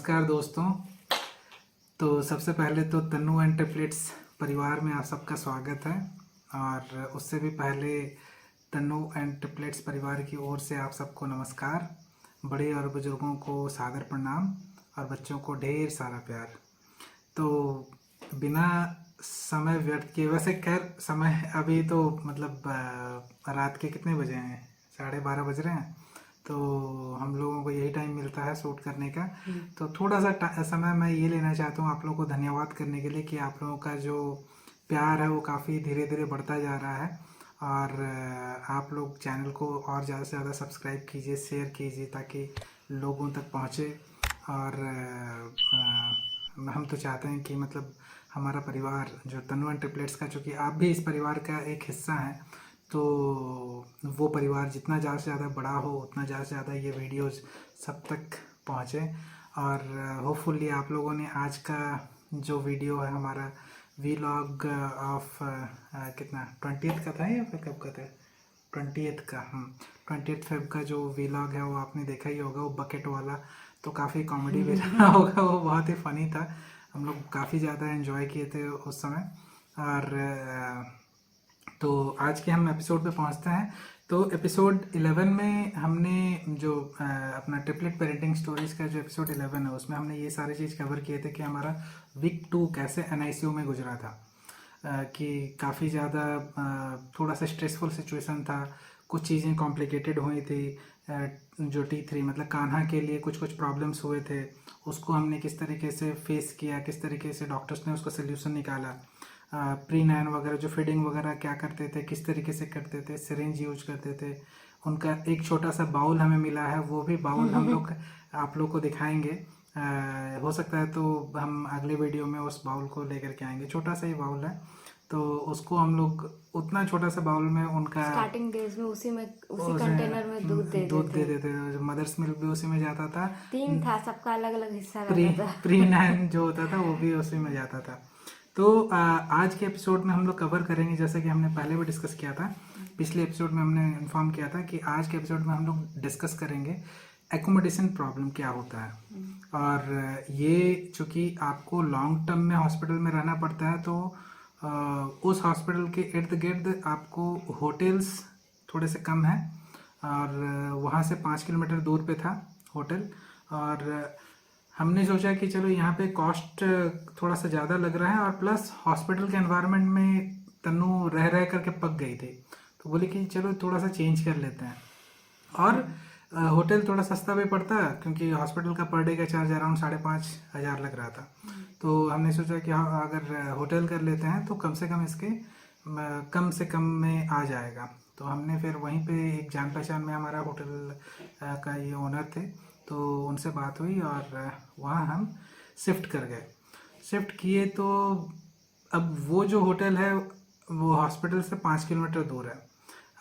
नमस्कार दोस्तों। तो सबसे पहले तो तन्नू एंड टेम्पलेट्स परिवार में आप सबका स्वागत है। और उससे भी पहले तन्नू एंड टेम्पलेट्स परिवार की ओर से आप सबको नमस्कार। बड़े और बुजुर्गों को सादर प्रणाम और बच्चों को ढेर सारा प्यार। तो बिना समय व्यर्थ किए, वैसे खैर समय अभी तो मतलब रात के कितने बजे हैं? 12:30 बज रहे हैं। तो हम लोगों को यही टाइम मिलता है शूट करने का। तो थोड़ा सा समय मैं ये लेना चाहता हूँ आप लोगों को धन्यवाद करने के लिए कि आप लोगों का जो प्यार है वो काफ़ी धीरे धीरे बढ़ता जा रहा है। और आप लोग चैनल को और ज़्यादा से ज़्यादा सब्सक्राइब कीजिए, शेयर कीजिए ताकि लोगों तक पहुँचे। और हम तो चाहते हैं कि मतलब हमारा परिवार जो तन्नू एंड टेम्पलेट्स का, चूँकि आप भी इस परिवार का एक हिस्सा हैं, तो वो परिवार जितना ज़्यादा से ज़्यादा बड़ा हो उतना ज़्यादा से ज़्यादा ये वीडियोस सब तक पहुँचे। और होपफुली आप लोगों ने आज का जो वीडियो है हमारा वीलॉग ऑफ कितना 20th का था या फिर कब का था? 20th का। 20th फेब का जो वीलॉग है वो आपने देखा ही होगा, वो बकेट वाला। तो काफ़ी कॉमेडी भी रहा होगा, वो बहुत ही फ़नी था। हम लोग काफ़ी ज़्यादा एंजॉय किए थे उस समय। और तो आज के हम एपिसोड पे पहुंचते हैं। तो एपिसोड 11 में हमने जो अपना ट्रिपलेट पेरेंटिंग स्टोरीज का जो एपिसोड 11 है उसमें हमने ये सारी चीज़ कवर किए थे कि हमारा वीक 2 कैसे NICU में गुजरा था। कि काफ़ी ज़्यादा थोड़ा सा स्ट्रेसफुल सिचुएशन था, कुछ चीज़ें कॉम्प्लिकेटेड हुई थी। जो T3 मतलब कान्हा के लिए कुछ प्रॉब्लम्स हुए थे, उसको हमने किस तरीके से फेस किया, किस तरीके से डॉक्टर्स ने उसका सोल्यूशन निकाला। प्री नैन वगैरह जो फीडिंग वगैरह क्या करते थे, किस तरीके से करते थे, सिरिंज यूज करते थे। उनका एक छोटा सा बाउल हमें मिला है, वो भी बाउल हम लोग आप लोग को दिखाएंगे। हो सकता है तो हम अगले वीडियो में उस बाउल को लेकर के आएंगे। छोटा सा ही बाउल है, तो उसको हम लोग उतना छोटा सा बाउल में उनका स्टार्टिंग डेज में उसी कंटेनर में दूध दे देते थे। मदर्स मिल्क भी उसी में जाता था। 3 था, सबका अलग अलग हिस्सा रहता था। प्री नैन जो होता था वो भी उसी में जाता था। तो आज के एपिसोड में हम लोग कवर करेंगे, जैसे कि हमने पहले भी डिस्कस किया था। पिछले एपिसोड में हमने इन्फॉर्म किया था कि आज के एपिसोड में हम लोग डिस्कस करेंगे एकोमोडेशन प्रॉब्लम क्या होता है। और ये चूँकि आपको लॉन्ग टर्म में हॉस्पिटल में रहना पड़ता है, तो उस हॉस्पिटल के इर्द गिर्द आपको होटल्स थोड़े से कम हैं। और वहाँ से 5 किलोमीटर दूर पे था होटल। और हमने सोचा कि चलो यहाँ पे कॉस्ट थोड़ा सा ज़्यादा लग रहा है, और प्लस हॉस्पिटल के एनवायरनमेंट में तन्नू रह रह करके पक गई थी, तो बोले कि चलो थोड़ा सा चेंज कर लेते हैं। और होटल थोड़ा सस्ता भी पड़ता है क्योंकि हॉस्पिटल का पर डे का चार्ज अराउंड 5,500 लग रहा था। तो हमने सोचा कि हाँ, अगर होटल कर लेते हैं तो कम से कम इसके कम से कम में आ जाएगा। तो हमने फिर वहीं पे एक जान पहचान में हमारा होटल का ये ओनर थे, तो उनसे बात हुई और वहाँ हम शिफ्ट कर गए। शिफ्ट किए तो अब वो जो होटल है वो हॉस्पिटल से 5 किलोमीटर दूर है।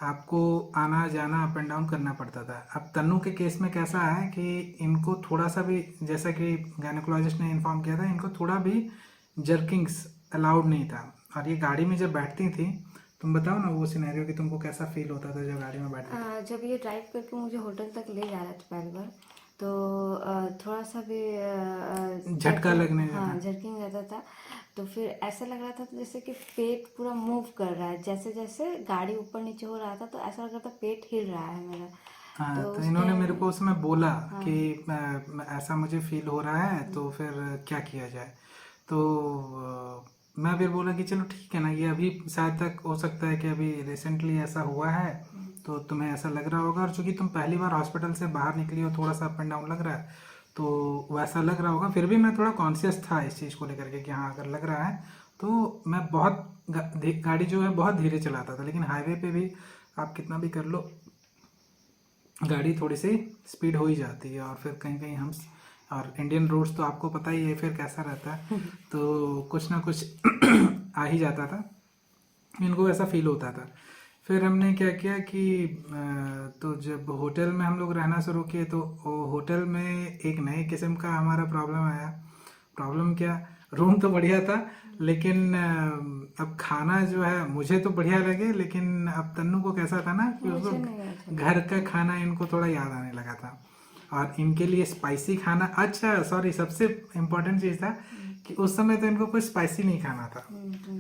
आपको आना जाना अप एंड डाउन करना पड़ता था। अब तन्नू के केस में कैसा है कि इनको थोड़ा सा भी, जैसा कि गायनेकोलॉजिस्ट ने इन्फॉर्म किया था, इनको थोड़ा भी जर्किंग्स अलाउड नहीं था। और ये गाड़ी में जब बैठती थी, तुम बताओ ना वो सिनेरियो कि तुमको कैसा फील होता था जब गाड़ी में बैठती? जब ये ड्राइव करके मुझे होटल तक ले जा रहा था पहली बार, तो थोड़ा सा भी झटका लगने हाँ जर्किंग रहता था। तो फिर ऐसा लग रहा था तो जैसे कि पेट पूरा मूव कर रहा है, जैसे जैसे गाड़ी ऊपर नीचे हो रहा था तो ऐसा लग रहा था पेट हिल रहा है मेरा। हाँ, तो इन्होंने मेरे को उसमें बोला कि ऐसा मुझे फील हो रहा है, तो फिर क्या किया जाए। तो मैं फिर बोला कि चलो ठीक है ना, ये अभी शायद तक हो सकता है कि अभी रिसेंटली ऐसा हुआ है तो तुम्हें ऐसा लग रहा होगा। और चूंकि तुम पहली बार हॉस्पिटल से बाहर निकली हो, थोड़ा सा अप एंड डाउन लग रहा है, तो वैसा लग रहा होगा। फिर भी मैं थोड़ा कॉन्शियस था इस चीज़ को लेकर के कि हाँ अगर लग रहा है तो मैं बहुत गाड़ी जो है बहुत धीरे चलाता था। लेकिन हाईवे पे भी आप कितना भी कर लो, गाड़ी थोड़ी सी स्पीड हो ही जाती है। और फिर कहीं कहीं हम, और इंडियन रोड्स तो आपको पता ही है फिर कैसा रहता है, तो कुछ ना कुछ आ ही जाता था। इनको ऐसा फील होता था। फिर हमने क्या किया कि तो जब होटल में हम लोग रहना शुरू किए तो होटल में एक नए किस्म का हमारा प्रॉब्लम आया। प्रॉब्लम क्या, रूम तो बढ़िया था लेकिन अब खाना जो है मुझे तो बढ़िया लगे, लेकिन अब तन्नू को कैसा था ना कि उसको घर का खाना इनको थोड़ा याद आने लगा था। और इनके लिए स्पाइसी खाना, अच्छा सॉरी, सबसे इम्पोर्टेंट चीज़ था कि उस समय तो इनको कुछ स्पाइसी नहीं खाना था,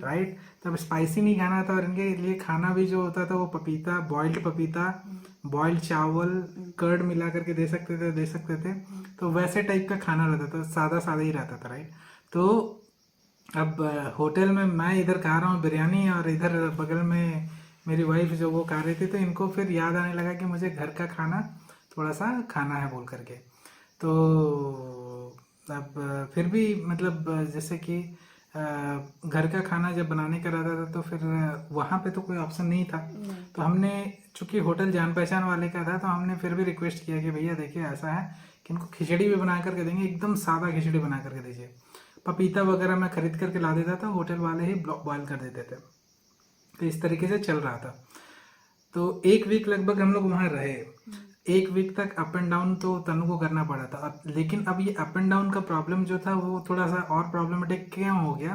राइट। तब स्पाइसी नहीं खाना था और इनके लिए खाना भी जो होता था वो पपीता, बॉइल्ड चावल, कर्ड मिला करके दे सकते थे। तो वैसे टाइप का खाना रहता था, सादा सादा ही रहता था, राइट। तो अब होटल में मैं इधर खा रहा हूँ बिरयानी और इधर बगल में मेरी वाइफ जो वो खा रही थी, तो इनको फिर याद आने लगा कि मुझे घर का खाना थोड़ा सा खाना है बोल करके। तो अब फिर भी मतलब जैसे कि घर का खाना जब बनाने का रहता था तो फिर वहाँ पे तो कोई ऑप्शन नहीं था। तो हमने, चूंकि होटल जान पहचान वाले का था, तो हमने फिर भी रिक्वेस्ट किया कि भैया देखिए ऐसा है कि इनको खिचड़ी भी बना करके देंगे, एकदम सादा खिचड़ी बना करके दीजिए। पपीता वगैरह मैं खरीद करके ला देता था, होटल वाले ही बॉयल कर देते थे। तो इस तरीके से चल रहा था। तो 1 वीक लगभग हम लोग वहाँ रहे। 1 वीक तक अप एंड डाउन तो तनु को करना पड़ा था। लेकिन अब ये अप एंड डाउन का प्रॉब्लम जो था वो थोड़ा सा और प्रॉब्लमेटिक क्यों हो गया,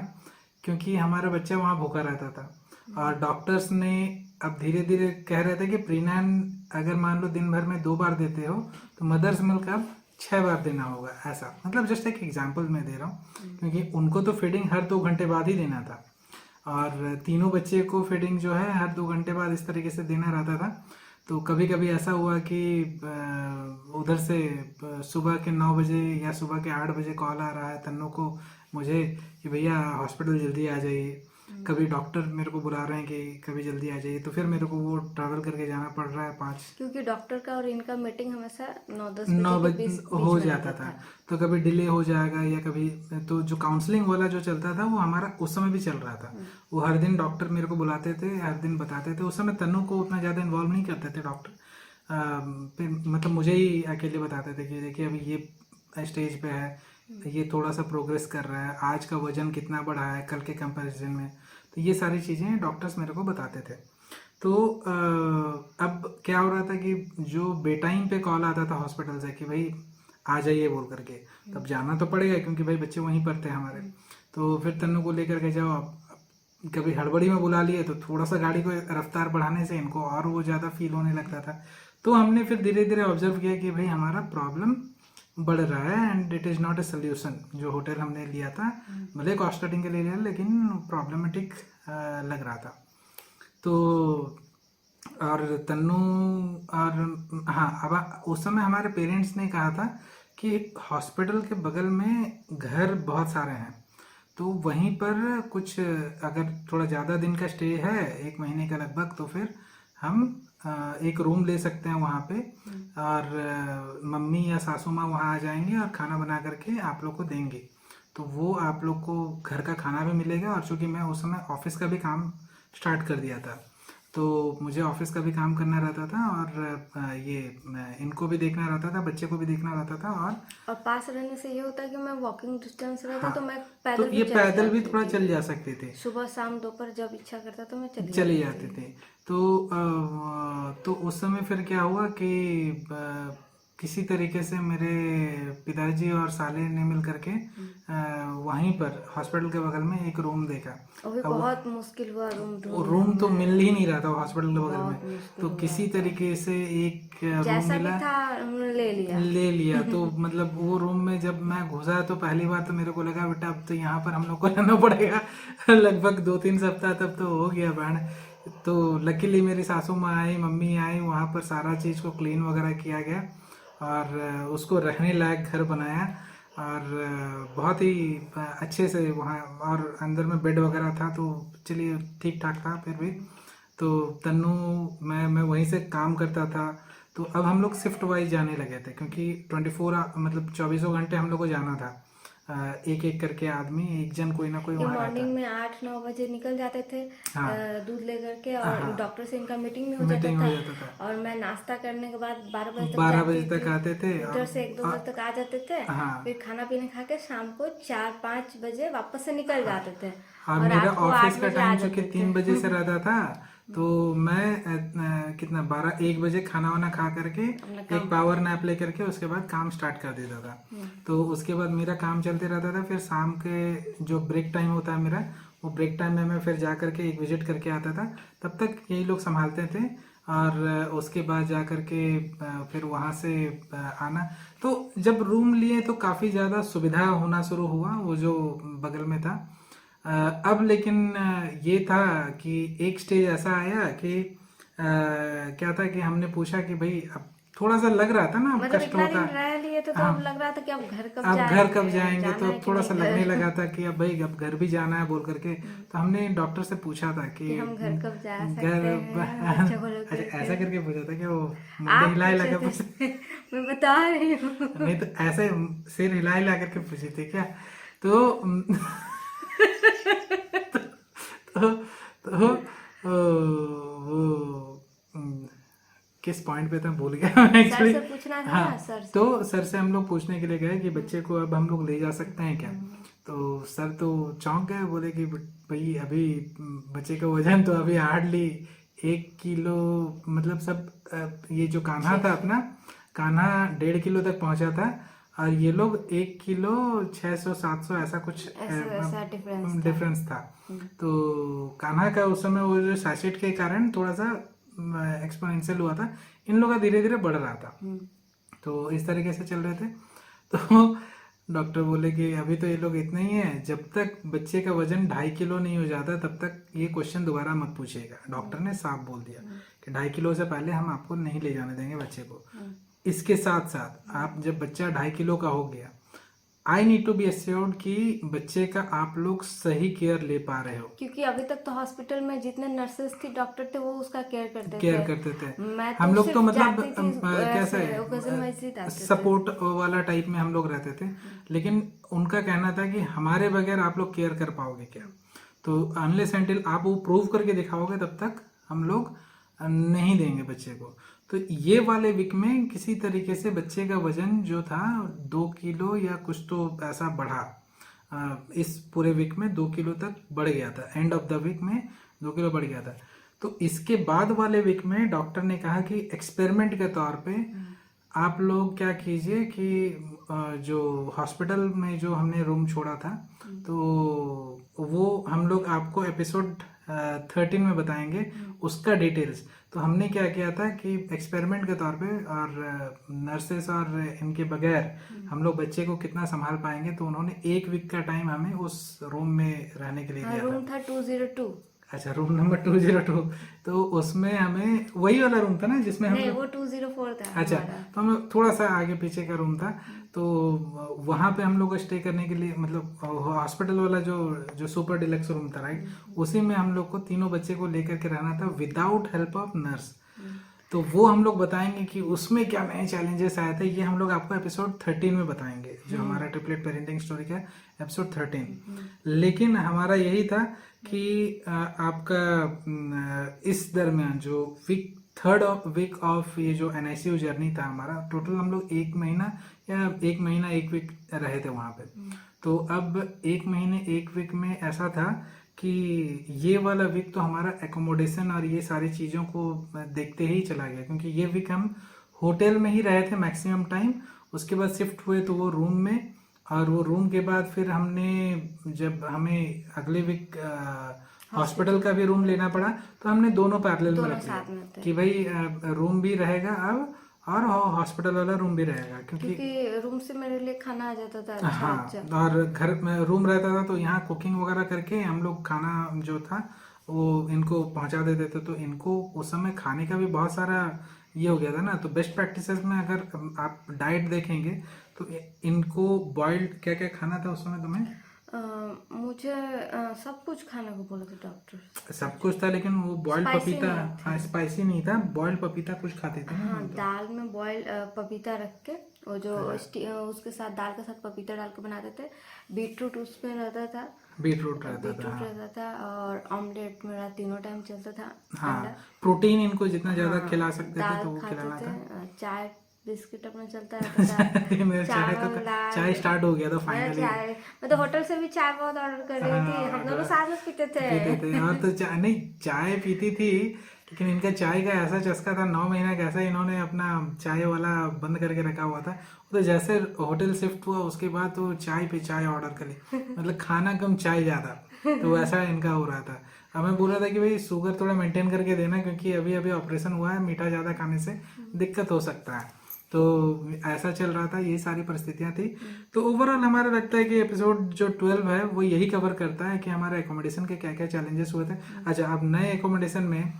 क्योंकि हमारा बच्चा वहाँ भूखा रहता था और डॉक्टर्स ने अब धीरे धीरे कह रहे थे कि प्रीनैन अगर मान लो दिन भर में 2 बार देते हो तो मदर्स मिल्क अब 6 बार देना होगा। ऐसा मतलब जस्ट एक एग्जाम्पल मैं दे रहा हूँ, क्योंकि उनको तो फीडिंग हर 2 घंटे बाद ही देना था और तीनों बच्चे को फीडिंग जो है हर 2 घंटे बाद इस तरीके से देना रहता था। तो कभी कभी ऐसा हुआ कि उधर से सुबह के 9 बजे या सुबह के 8 बजे कॉल आ रहा है तन्नू को, मुझे, कि भैया हॉस्पिटल जल्दी आ जाइए। कभी डॉक्टर मेरे को बुला रहे हैं कि कभी जल्दी आ जाइए, तो फिर मेरे को वो ट्रैवल करके जाना पड़ रहा है 5, क्योंकि डॉक्टर का और इनका मीटिंग हमेशा 9-10 9 बजे के बजे बीच हो में जाता रहता था। तो कभी डिले हो जाएगा या कभी, तो जो काउंसलिंग वाला जो चलता था वो हमारा उस समय भी चल रहा था। वो हर दिन डॉक्टर मेरे को बुलाते थे, हर दिन बताते थे। उस समय तन्नू को उतना ज़्यादा इन्वॉल्व नहीं करते थे डॉक्टर, फिर मतलब मुझे ही अकेले बताते थे कि देखिए अभी ये स्टेज पे है, ये थोड़ा सा प्रोग्रेस कर रहा है, आज का वजन कितना बढ़ा है कल के कंपैरिजन में। तो ये सारी चीज़ें डॉक्टर्स मेरे को बताते थे। तो अब क्या हो रहा था कि जो बेटाइम पे कॉल आता था हॉस्पिटल से कि भाई आ जाइए बोल करके, तब जाना तो पड़ेगा क्योंकि भाई बच्चे वहीं पर थे हमारे। तो फिर तन्नू को लेकर के जाओ। अब कभी हड़बड़ी में बुला लिए तो थोड़ा सा गाड़ी को रफ्तार बढ़ाने से इनको और वो ज़्यादा फील होने लगता था। तो हमने फिर धीरे धीरे ऑब्जर्व किया कि भाई हमारा प्रॉब्लम बढ़ रहा है and it is not a solution. जो होटल हमने लिया था भले कॉस्ट कटिंग के लिए लिया लेकिन प्रॉब्लमेटिक लग रहा था। तो और तन्नू और हाँ, अब उस समय हमारे पेरेंट्स ने कहा था कि हॉस्पिटल के बगल में घर बहुत सारे हैं, तो वहीं पर कुछ अगर थोड़ा ज़्यादा दिन का स्टे है 1 महीने का लगभग, तो फिर हम एक रूम ले सकते हैं वहाँ पे और मम्मी या सासू माँ वहाँ आ जाएंगे और खाना बना करके आप लोग को देंगे। तो वो आप लोग को घर का खाना भी मिलेगा। और चूँकि मैं उस समय ऑफिस का भी काम स्टार्ट कर दिया था, तो मुझे ऑफिस का भी काम करना रहता था और ये इनको भी देखना रहता था, बच्चे को भी देखना रहता था। और पास रहने से ये होता है कि मैं वॉकिंग डिस्टेंस रहता हाँ, तो मैं तो पैदल ये भी पैदल भी थोड़ा चल जा सकते थे, सुबह शाम दोपहर जब इच्छा करता तो मैं चले जाते थे। तो उस समय फिर क्या हुआ कि किसी तरीके से मेरे पिताजी और साले ने मिल करके वहीं पर हॉस्पिटल के बगल में एक रूम देखा। अभी बहुत मुश्किल हुआ रूम तो मिल ही नहीं रहा था हॉस्पिटल के बगल में, तो किसी तरीके से एक रूम जैसा भी मिला, था हमने ले लिया। तो मतलब वो रूम में जब मैं घुसा तो पहली बार तो मेरे को लगा बेटा अब तो यहाँ पर हम लोग को रहना पड़ेगा लगभग 2-3 सप्ताह तब तो हो गया बैंड। तो लकीली मेरी सासू माँ आई, मम्मी आई, वहाँ पर सारा चीज़ को क्लीन वगैरह किया गया और उसको रहने लायक घर बनाया और बहुत ही अच्छे से वहाँ, और अंदर में बेड वगैरह था तो चलिए ठीक ठाक था फिर भी। तो तन्नू मैं वहीं से काम करता था। तो अब हम लोग शिफ्ट वाइज जाने लगे थे क्योंकि 24 मतलब 24 घंटे हम लोग को जाना था। एक एक करके आदमी, एक जन कोई ना कोई वहाँ रहता। मॉर्निंग में 8-9 बजे निकल जाते थे हाँ। दूध लेकर के और हाँ। डॉक्टर से इनका मीटिंग भी हो मीटिंग जाता हो जाता था और मैं नाश्ता करने के बाद 12 बजे तक आते थे, उधर से 1-2 बजे तक आ जाते थे। हाँ। फिर खाना पीना खा के शाम को 4-5 बजे वापस से निकल जाते थे और मेरा रात को ऑफिस 8 का बजे आ टाइम जो कि जाते 3 थे। बजे से रहता था, तो मैं कितना 12-1 बजे खाना वाना खा करके एक पावर नैप ले करके उसके बाद काम स्टार्ट कर देता था। तो उसके बाद मेरा काम चलते रहता था। फिर शाम के जो ब्रेक टाइम होता है मेरा, वो ब्रेक टाइम में मैं फिर जा करके एक विजिट करके आता था। तब तक यही लोग संभालते थे और उसके बाद जा कर के फिर वहाँ से आना। तो जब रूम लिए तो काफ़ी ज़्यादा सुविधा होना शुरू हुआ वो जो बगल में था। अब लेकिन ये था कि एक स्टेज ऐसा आया कि क्या था कि हमने पूछा कि भाई अब थोड़ा सा लग रहा था ना, अब मतलब कष्ट इतना होता दिन रह लिए थे तो हाँ अब लग रहा था कि अब घर कब अब घर कब जाएंगे, जाएंगे, जाना तो है कि थोड़ा नहीं सा लगने घर। लगा था कि अब भाई अब घर भी जाना है बोल करके। तो हमने डॉक्टर से पूछा था कि कि हम घर कब जा घर सकते हैं बच्चों को अच्छा लेकर ऐसा के। करके पूछा था कि वो मुंडे आप हिला हिला पूछे कर पूछा। थे मैं बता रही हूँ। नहीं तो ऐसे सिर हिला हिला करके पूछे थे क्या? तो तो, तो वो किस पॉइंट पे था भूल गया मैं सर एक्चुअली। से पूछना था हाँ ना, सर से। तो सर से हम लोग पूछने के लिए गए कि बच्चे को अब हम लोग ले जा सकते हैं क्या। तो सर तो चौंक गए, बोले कि भाई अभी बच्चे का वजन तो अभी हार्डली 1 किलो, मतलब सब ये जो कान्हा था अपना, कान्हा 1.5 किलो तक पहुंचा था और ये लोग 1 किलो 600-700 ऐसा कुछ ऐसा डिफरेंस था। तो कान्हा का उस समय वो जो सैचेट के कारण थोड़ा सा एक्सपोनेंशियल हुआ था, इन लोगों का धीरे धीरे बढ़ रहा था। तो इस तरीके से चल रहे थे। तो डॉक्टर बोले कि अभी तो ये लोग इतना ही है, जब तक बच्चे का वजन 2.5 किलो नहीं हो जाता तब तक ये क्वेश्चन दोबारा मत पूछिएगा। डॉक्टर ने साफ बोल दिया कि 2.5 किलो से पहले हम आपको नहीं ले जाने देंगे बच्चे को। इसके साथ साथ आप जब बच्चा 2.5 किलो का हो गया, I need to be assured कि बच्चे का आप लोग सही केयर ले पा रहे हो। क्योंकि अभी तक तो हॉस्पिटल में जितने नर्सेस थी, डॉक्टर थे, वो उसका केयर करते थे। मैं हम तो लोग तो सिर्फ मतलब जाती थी, कैसा ऐसे ओकेजन वाइज ही जाते थे। सपोर्ट वाला टाइप में हम लोग रहते थे, लेकिन उनका कहना था कि हमारे बगैर आप लोग केयर कर पाओगे क्या। तो अनलेस एंटिल आप वो प्रूव करके दिखाओगे तब तक हम लोग नहीं देंगे बच्चे को। तो ये वाले वीक में किसी तरीके से बच्चे का वजन जो था 2 किलो या कुछ तो ऐसा बढ़ा। इस पूरे वीक में 2 किलो तक बढ़ गया था, एंड ऑफ द वीक में 2 किलो बढ़ गया था। तो इसके बाद वाले वीक में डॉक्टर ने कहा कि एक्सपेरिमेंट के तौर पे आप लोग क्या कीजिए कि जो हॉस्पिटल में जो हमने रूम छोड़ा था, तो वो हम लोग आपको एपिसोड 13 में बताएंगे उसका डिटेल्स। तो हमने क्या किया था कि एक्सपेरिमेंट के तौर पे और नर्सेस और इनके बगैर हम लोग बच्चे को कितना संभाल पाएंगे, तो उन्होंने 1 वीक का टाइम हमें उस रूम में रहने के लिए दिया था। रूम था 202। अच्छा, रूम नंबर 202। तो उसमें हमें वही वाला रूम था ना जिसमें हम नहीं, वो 204 था अच्छा हमारा। तो हम लोग थोड़ा सा आगे पीछे का रूम था। तो वहाँ पे हम लोग स्टे करने के लिए, मतलब हॉस्पिटल वाला जो जो सुपर डिलक्स रूम था राइट, उसी में हम लोग को तीनों बच्चे को लेकर के रहना था विदाउट हेल्प ऑफ नर्स। तो वो हम लोग बताएंगे कि उसमें क्या नए चैलेंजेस आए थे, ये हम लोग आपको एपिसोड 13 में बताएंगे, जो हमारा ट्रिपलेट पेरेंटिंग स्टोरी का एपिसोड 13। लेकिन हमारा यही था कि आपका इस दरमियान जो थर्ड वीक ऑफ ये जो NICU जर्नी था हमारा, टोटल हम लोग 1 महीना या 1 महीना 1 वीक रहे थे वहाँ पे। तो अब 1 महीने 1 वीक में ऐसा था कि ये वाला वीक तो हमारा एकोमोडेशन और ये सारी चीज़ों को देखते ही चला गया, क्योंकि ये वीक हम होटल में ही रहे थे मैक्सिमम टाइम। उसके बाद शिफ्ट हुए तो वो रूम में, और वो रूम के बाद फिर हमने जब हमें अगले वीक हॉस्पिटल का भी रूम लेना पड़ा, तो हमने दोनों पैरेलल में रख लिया कि भाई रूम भी रहेगा अब और हॉस्पिटल वाला रूम भी रहेगा, क्योंकि रूम से मेरे लिए खाना आ जाता था। हाँ, और घर में रूम रहता था तो यहाँ कुकिंग वगैरह करके हम लोग खाना जो था वो इनको पहुंचा देते थे। तो इनको उस समय खाने का भी बहुत सारा ये हो गया था ना। तो बेस्ट प्रैक्टिसेस में अगर आप डाइट देखेंगे तो इनको बॉइल्ड क्या क्या खाना था उस समय तुम्हें? मुझे सब कुछ खाने को बोला था डॉक्टर। सब कुछ था, लेकिन वो बॉइल्ड पपीता, हाँ स्पाइसी नहीं था, बॉइल्ड पपीता कुछ खाते थे ना। हाँ, दाल में बॉइल्ड पपीता रख के, वो जो उसके साथ दाल के साथ पपीता डाल के बनाते थे। बीटरूट उसमें रहता था, बीटरूट रहता था और ऑमलेट मेरा तीनों टाइम चलता था। हाँ, प्रोटीन इनको जितना ज्यादा खिला सकते थे तो वो खिलाना था। चाय बिस्किट अपना चलता रहता था। चाय स्टार्ट हो गया था फाइनली। मैं तो होटल से भी चाय बहुत ऑर्डर कर रही थी, हम दोनों साथ में पीते थे। और तो नहीं चाय पीती थी, लेकिन इनका चाय का ऐसा चस्का था, 9 महीना कैसा इन्होंने अपना चाय वाला बंद करके रखा हुआ था। तो जैसे होटल शिफ्ट हुआ उसके बाद तो चाय पे चाय ऑर्डर कर ली, मतलब खाना कम चाय ज्यादा, तो वैसा इनका हो रहा था। हमें बोल रहा था कि भाई शुगर थोड़ा मेंटेन करके देना, क्योंकि अभी अभी ऑपरेशन हुआ है, मीठा ज़्यादा खाने से दिक्कत हो सकता है। तो ऐसा चल रहा था, ये सारी परिस्थितियां थी। तो ओवरऑल हमारा लगता है कि एपिसोड जो 12 है वो यही कवर करता है कि हमारे एकोमोडेशन के क्या क्या चैलेंजेस हुए थे। अच्छा, अब नए एकोमोडेशन में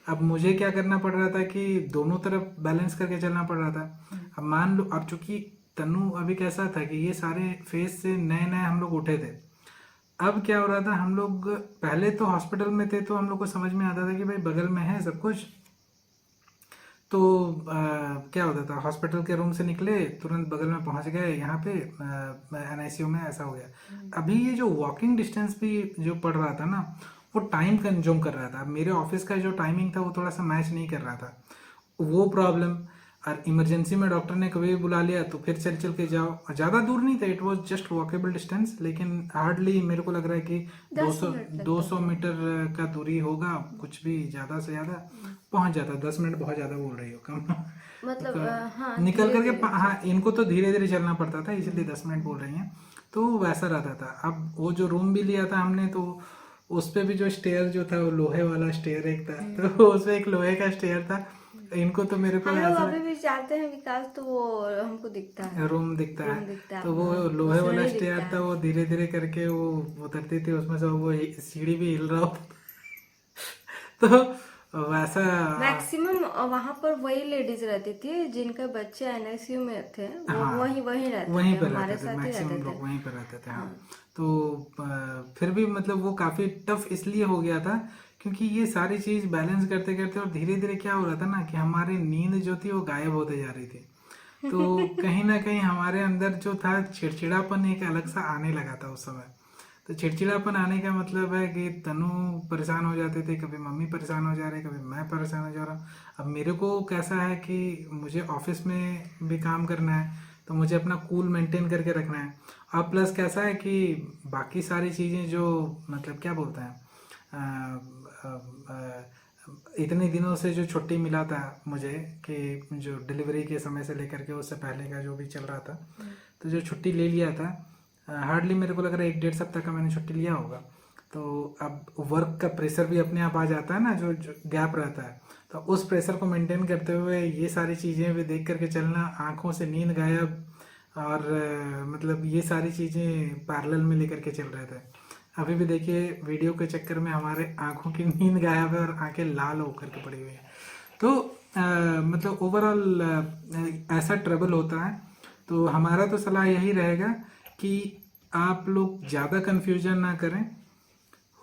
अब मुझे क्या करना पड़ रहा था कि दोनों तरफ बैलेंस करके चलना पड़ रहा था। अब मान लो, अब चूंकि तनु अभी कैसा था कि ये सारे फेज से नए नए हम लोग उठे थे। अब क्या हो रहा था, हम लोग पहले तो हॉस्पिटल में थे तो हम लोग को समझ में आता था कि भाई बगल में है सब कुछ। तो क्या होता था, हॉस्पिटल के रूम से निकले तुरंत बगल में पहुंच गए, यहाँ पे एनआईसीयू में ऐसा हो गया। अभी ये जो वॉकिंग डिस्टेंस भी जो पड़ रहा था ना, वो टाइम कंज्यूम कर रहा था। मेरे ऑफिस का जो टाइमिंग था वो थोड़ा सा मैच नहीं कर रहा था, वो प्रॉब्लम। और इमरजेंसी में डॉक्टर ने कभी भी बुला लिया तो फिर चल चल के जाओ। ज़्यादा दूर नहीं था, it was just walkable distance, लेकिन हार्डली मेरे को लग रहा है कि 200 मीटर का दूरी होगा, कुछ भी ज़्यादा से ज़्यादा पहुंच जाता। 10 मिनट बहुत ज़्यादा बोल रही हो, कम मतलब हाँ, निकल करके हाँ, इनको तो धीरे धीरे चलना पड़ता था, इसलिए 10 मिनट बोल रही हैं। तो वैसा रहता था। अब वो जो रूम भी लिया था हमने, तो उस पे भी जो स्टेयर जो था वो लोहे वाला स्टेयर एक था, तो उस पे एक लोहे का स्टेयर था। इनको तो मेरे को हम लोग ऐसा अभी भी जाते हैं विकास, तो वो हमको दिखता है, रूम दिखता रूम है। दिखता है, तो वो हाँ, लोहे वाला सीढ़ी स्टेयर दिखता था, है। वो धीरे धीरे करके वो उतरती थी उसमें से, वो सीढ़ी भी हिल रहा होता तो वैसा मैक्सिमम वहां पर वही लेडीज रहती थी जिनके बच्चे एनआईसीयू में थे, वो हाँ, वहीं वहीं रहते वहीं थे, पर हमारे रहते थे, साथ ही मैक्सिमम रहते लोग थे। वहीं पर रहते थे। हाँ, तो फिर भी मतलब वो काफी टफ इसलिए हो गया था क्योंकि ये सारी चीज बैलेंस करते करते और धीरे धीरे क्या हो रहा था ना कि हमारी नींद जो थी वो गायब होते जा रही थी। तो कहीं ना कहीं हमारे अंदर जो था चिड़चिड़ापन एक अलग सा आने लगा था उस समय। तो चिड़चिड़ापन आने का मतलब है कि तनु परेशान हो जाते थे, कभी मम्मी परेशान हो जा रही, कभी मैं परेशान हो जा रहा हूँ। अब मेरे को कैसा है कि मुझे ऑफिस में भी काम करना है, तो मुझे अपना कूल मेंटेन करके रखना है। अब प्लस कैसा है कि बाकी सारी चीज़ें जो मतलब क्या बोलते हैं, अ, अ, इतने दिनों से जो छुट्टी मिला था मुझे, कि जो डिलीवरी के समय से लेकर के उससे पहले का जो भी चल रहा था, तो जो छुट्टी ले लिया था, हार्डली मेरे को लग रहा है 1 डेढ़ सप्ताह का मैंने छुट्टी लिया होगा। तो अब वर्क का प्रेशर भी अपने आप आ जाता है ना, जो गैप रहता है, तो उस प्रेशर को मेंटेन करते हुए ये सारी चीज़ें भी देख करके चलना, आंखों से नींद गायब, और मतलब ये सारी चीज़ें पैरेलल में लेकर के चल रहे थे। अभी भी देखिए वीडियो के चक्कर में हमारे आंखों की नींद गायब है और आंखें लाल होकर के पड़ी हुई है। तो मतलब ओवरऑल ऐसा ट्रबल होता है। तो हमारा तो सलाह यही रहेगा कि आप लोग ज़्यादा कन्फ्यूजन ना करें।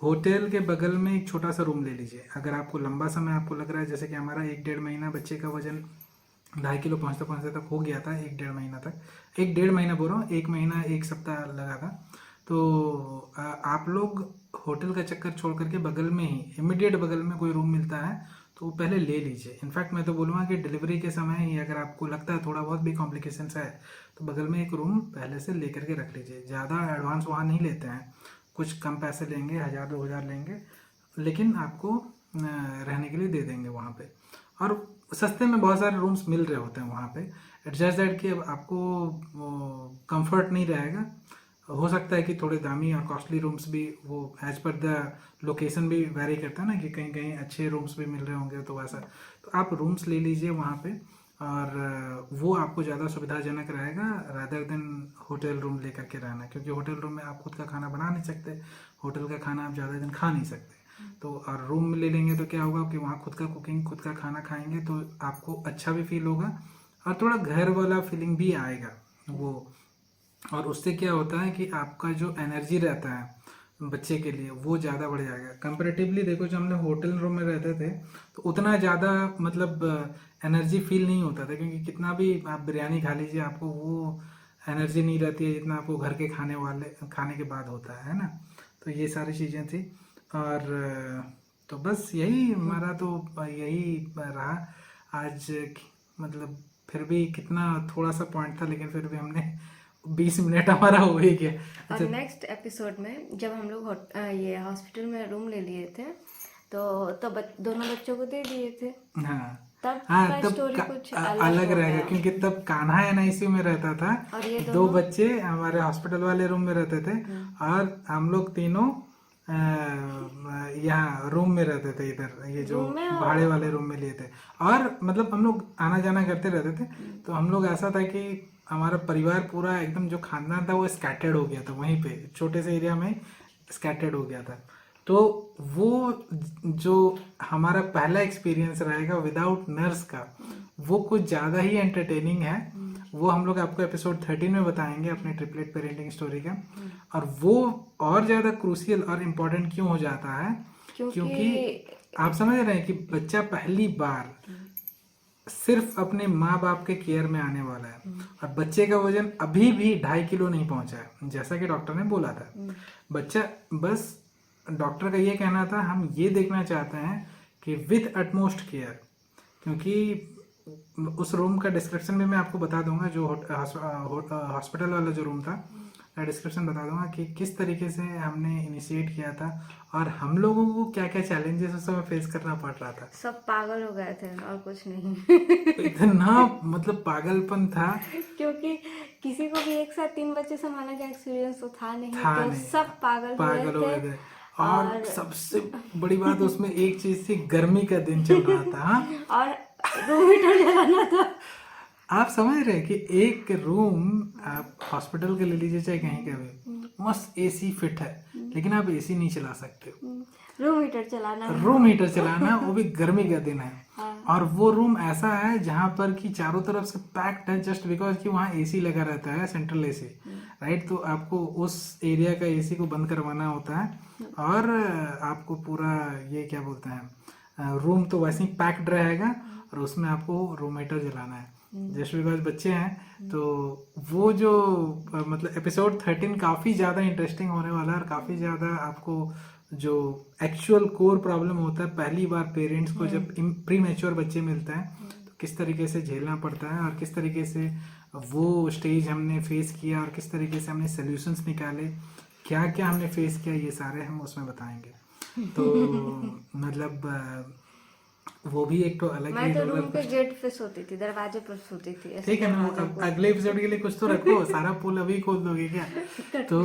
होटल के बगल में एक छोटा सा रूम ले लीजिए। अगर आपको लंबा समय आपको लग रहा है, जैसे कि हमारा 1 डेढ़ महीना बच्चे का वजन 2.5 किलो पहुँचते पहुँचते तक हो गया था, 1 डेढ़ महीना तक, 1 डेढ़ महीना बोल रहा हूँ, 1 महीना 1 सप्ताह लगा था। तो आप लोग होटल का चक्कर छोड़ करके बगल में ही, इमिडिएट बगल में कोई रूम मिलता है तो वो पहले ले लीजिए। इनफैक्ट मैं तो बोलूँगा कि डिलीवरी के समय ही अगर आपको लगता है थोड़ा बहुत भी कॉम्प्लिकेशंस है, तो बगल में एक रूम पहले से लेकर के रख लीजिए। ज़्यादा एडवांस वहाँ नहीं लेते हैं, कुछ कम पैसे लेंगे, 1000 2 हज़ार लेंगे, लेकिन आपको रहने के लिए दे देंगे वहाँ पे। और सस्ते में बहुत सारे रूम्स मिल रहे होते हैं वहाँ पे। इट्स जस्ट दैट कि अब आपको कंफर्ट नहीं रहेगा। हो सकता है कि थोड़े दामी और कॉस्टली रूम्स भी, वो एज पर द लोकेशन भी वेरी करता है ना, कि कहीं कहीं अच्छे रूम्स भी मिल रहे होंगे, तो वैसा। तो आप रूम्स ले लीजिए वहाँ पे, और वो आपको ज़्यादा सुविधाजनक रहेगा रादर देन होटल रूम लेकर के रहना। क्योंकि होटल रूम में आप खुद का खाना बना नहीं सकते, होटल का खाना आप ज़्यादा दिन खा नहीं सकते। तो और रूम में ले लेंगे तो क्या होगा कि वहाँ खुद का कुकिंग, खुद का खाना खाएंगे, तो आपको अच्छा भी फील होगा और थोड़ा घर वाला फीलिंग भी आएगा वो। और उससे क्या होता है कि आपका जो एनर्जी रहता है बच्चे के लिए वो ज़्यादा बढ़ जाएगा। कंपेरेटिवली देखो, जब हम लोग होटल रूम में रहते थे तो उतना ज़्यादा मतलब एनर्जी फील नहीं होता था, क्योंकि कितना भी आप बिरयानी खा लीजिए आपको वो एनर्जी नहीं रहती है जितना आपको घर के खाने के बाद होता है ना। तो ये सारी चीज़ें थी। और तो बस यही हमारा तो यही रहा आज। मतलब फिर भी कितना थोड़ा सा पॉइंट था, लेकिन फिर भी हमने 20 मिनट हमारा हो ही गया। और नेक्स्ट एपिसोड में जब हम लोग ये हॉस्पिटल में रूम ले लिए थे, तो दोनों बच्चों को दे दिए थे। हाँ तब हाँ, का तब स्टोरी कुछ अलग हो रहेगा, गया। क्योंकि तब कान्हा एनआईसीयू में रहता था और ये 2 बच्चे हमारे हॉस्पिटल वाले रूम में रहते थे, और हम लोग तीनों यहाँ रूम में रहते थे, इधर ये जो रूम में और- भाड़े वाले रूम में लिए थे। और मतलब हम लोग आना जाना करते रहते थे। तो हम लोग ऐसा था कि हमारा परिवार पूरा एकदम जो खानदान था वो स्कैटर्ड हो गया था, वहीं पे छोटे से एरिया में स्कैटर्ड हो गया था। तो वो जो हमारा पहला एक्सपीरियंस रहेगा विदाउट नर्स का, वो कुछ ज़्यादा ही एंटरटेनिंग है। वो हम लोग आपको एपिसोड 13 में बताएंगे अपने ट्रिपलेट पेरेंटिंग स्टोरी का। और वो और ज़्यादा क्रूशियल और इम्पोर्टेंट क्यों हो जाता है, क्योंकि आप समझ रहे हैं कि बच्चा पहली बार सिर्फ अपने माँ बाप के केयर में आने वाला है। और बच्चे का वजन अभी भी 2.5 किलो नहीं पहुंचा है, जैसा कि डॉक्टर ने बोला था। बच्चा बस, डॉक्टर का ये कहना था, हम ये देखना चाहते हैं कि विथ अटमोस्ट केयर, क्योंकि उस रूम का डिस्क्रिप्शन भी मैं आपको बता दूंगा, जो हॉस्पिटल वाला जो रूम था का डिस्क्रिप्शन बता दूंगा कि किस तरीके से हमने इनिशिएट किया था और हम लोगों को क्या क्या चैलेंजेस उस समय फेस करना पड़ रहा था। सब पागल हो गए थे और कुछ नहीं। इतना मतलब पागलपन था, क्योंकि किसी को भी एक साथ 3 बच्चे संभालने का एक्सपीरियंस तो था नहीं, था तो नहीं, सब पागल हो हुए गए थे। थे। और सबसे बड़ी बात उसमें एक चीज थी, गर्मी का दिन चल रहा था। हाँ? और रूम हीटर जलाना था। आप समझ रहे हैं कि एक रूम, आप हॉस्पिटल के ले लीजिए चाहे कहीं का भी, मस्त एसी फिट है, लेकिन आप एसी नहीं चला सकते। रूम हीटर चलाना है। रूम हीटर चलाना, वो भी गर्मी का दिन है। हाँ। और वो रूम ऐसा है जहाँ पर कि चारों तरफ से पैक्ड है, जस्ट बिकॉज कि वहाँ एसी लगा रहता है, सेंट्रल एसी, राइट। तो आपको उस एरिया का एसी को बंद करवाना होता है और आपको पूरा ये क्या बोलते हैं, रूम तो वैसे ही पैक्ड रहेगा और उसमें आपको रूम हीटर जलाना है, जस्ट बिकॉज बच्चे हैं। तो वो जो मतलब एपिसोड 13 काफ़ी ज़्यादा इंटरेस्टिंग होने वाला है और काफ़ी ज़्यादा आपको जो एक्चुअल कोर प्रॉब्लम होता है पहली बार पेरेंट्स को जब प्री मैच्योर बच्चे मिलते हैं, तो किस तरीके से झेलना पड़ता है और किस तरीके से वो स्टेज हमने फेस किया और किस तरीके से हमने सोल्यूशंस निकाले, क्या क्या हमने फेस किया, ये सारे हम उसमें बताएंगे। तो मतलब वो भी एक तो अलग मैं ही तो रोलर रूम के गेट पे सोती थी, दरवाजे पर सोती थी, ऐसे ठीक है ना। दरवाजे अब अगले एपिसोड के लिए कुछ तो रखो, सारा पुल अभी खोल दोगे क्या? तो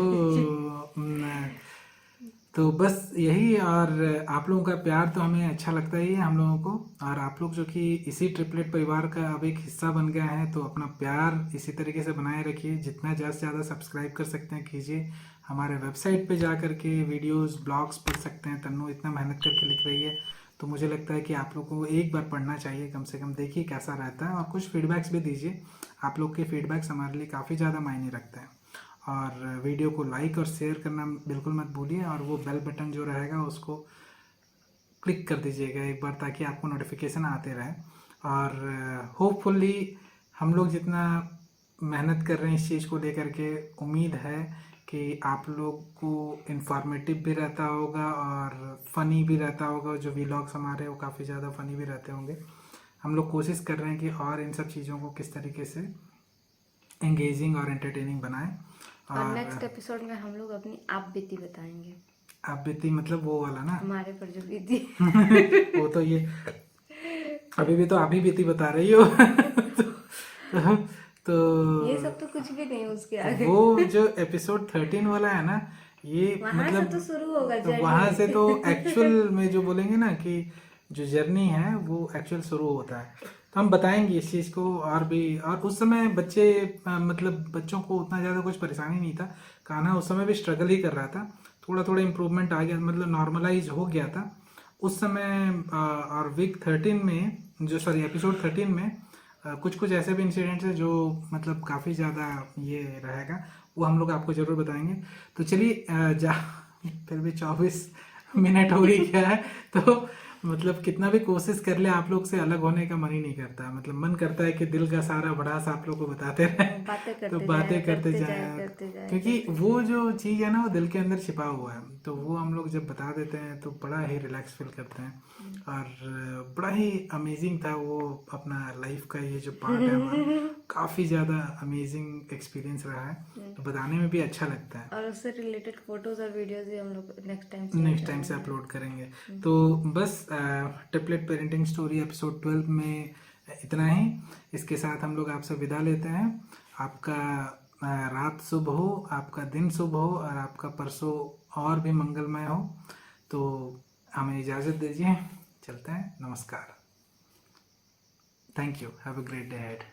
तो बस यही। और आप लोगों का प्यार तो हमें अच्छा लगता ही है हम लोगों को, और आप लोग जो कि इसी ट्रिपलेट परिवार का अब एक हिस्सा बन गया है, तो अपना प्यार इसी तरीके से बनाए रखिए। जितना ज़्यादा से ज़्यादा सब्सक्राइब कर सकते हैं कीजिए। हमारे वेबसाइट पे जा कर के वीडियोस ब्लॉग्स पढ़ सकते हैं। तन्नू इतना मेहनत करके लिख रही है, तो मुझे लगता है कि आप लोगों को एक बार पढ़ना चाहिए कम से कम। देखिए कैसा रहता है और कुछ फीडबैक्स भी दीजिए। आप लोग के फीडबैक्स हमारे लिए काफ़ी ज़्यादा मायने रखते हैं। और वीडियो को लाइक और शेयर करना बिल्कुल मत भूलिए, और वो बेल बटन जो रहेगा उसको क्लिक कर दीजिएगा एक बार, ताकि आपको नोटिफिकेशन आते रहे। और होपफुली हम लोग जितना मेहनत कर रहे हैं इस चीज़ को लेकर के, उम्मीद है कि आप लोग को इन्फॉर्मेटिव भी रहता होगा और फ़नी भी रहता होगा। जो व्लॉग्स हमारे वो काफ़ी ज़्यादा फ़नी भी रहते होंगे। हम लोग कोशिश कर रहे हैं कि और इन सब चीज़ों को किस तरीके से एंगेजिंग और एंटरटेनिंग बनाएं। और नेक्स्ट एपिसोड में हम लोग अपनी आप बीती बताएंगे। आप बीती मतलब वो वाला ना, हमारे पर जो बीती। वो तो ये अभी भी तो आप ही बीती बता रही हो। तो ये सब तो कुछ भी नहीं उसके आगे। वो जो एपिसोड 13 वाला है ना, ये वहां मतलब से तो शुरू होगा तो journey। वहां से तो एक्चुअल में जो बोलेंगे ना कि जो जर्नी है वो एक्चुअल शुरू होता है। तो हम बताएंगे इस चीज़ को और भी। और उस समय बच्चे मतलब बच्चों को उतना ज़्यादा कुछ परेशानी नहीं था। कान्हा उस समय भी स्ट्रगल ही कर रहा था। थोड़ा थोड़ा इम्प्रूवमेंट आ गया, मतलब नॉर्मलाइज हो गया था उस समय। और वीक 13 में जो एपिसोड 13 में कुछ कुछ ऐसे भी इंसिडेंट्स हैं जो मतलब काफ़ी ज़्यादा ये रहेगा, वो हम लोग आपको ज़रूर बताएंगे। तो चलिए फिर भी 24 मिनट हो ही गया है, तो मतलब कितना भी कोशिश कर ले आप लोग से अलग होने का मन ही नहीं करता। मतलब मन करता है कि दिल का सारा भड़ास आप लोग को बताते रहे, तो बातें करते जाए, क्योंकि वो जो चीज़ है ना वो दिल के अंदर छिपा हुआ है। तो वो हम लोग जब बता देते हैं तो बड़ा ही रिलैक्स फील करते हैं। और बड़ा ही अमेजिंग था वो अपना लाइफ का ये जो पार्ट है हमारा, काफ़ी ज़्यादा अमेजिंग एक्सपीरियंस रहा है। तो बताने में भी अच्छा लगता है। और उससे रिलेटेड फोटोज और वीडियोस भी हम लोग नेक्स्ट टाइम से अपलोड करेंगे। तो बस ट्रिपलेट पेरेंटिंग स्टोरी एपिसोड 12 में इतना ही। इसके साथ हम लोग आपसे विदा लेते हैं। आपका रात शुभ हो, आपका दिन शुभ हो, और आपका परसों और भी मंगलमय हो। तो हमें इजाज़त दीजिए, चलते हैं, नमस्कार। Thank you, have a great day ahead.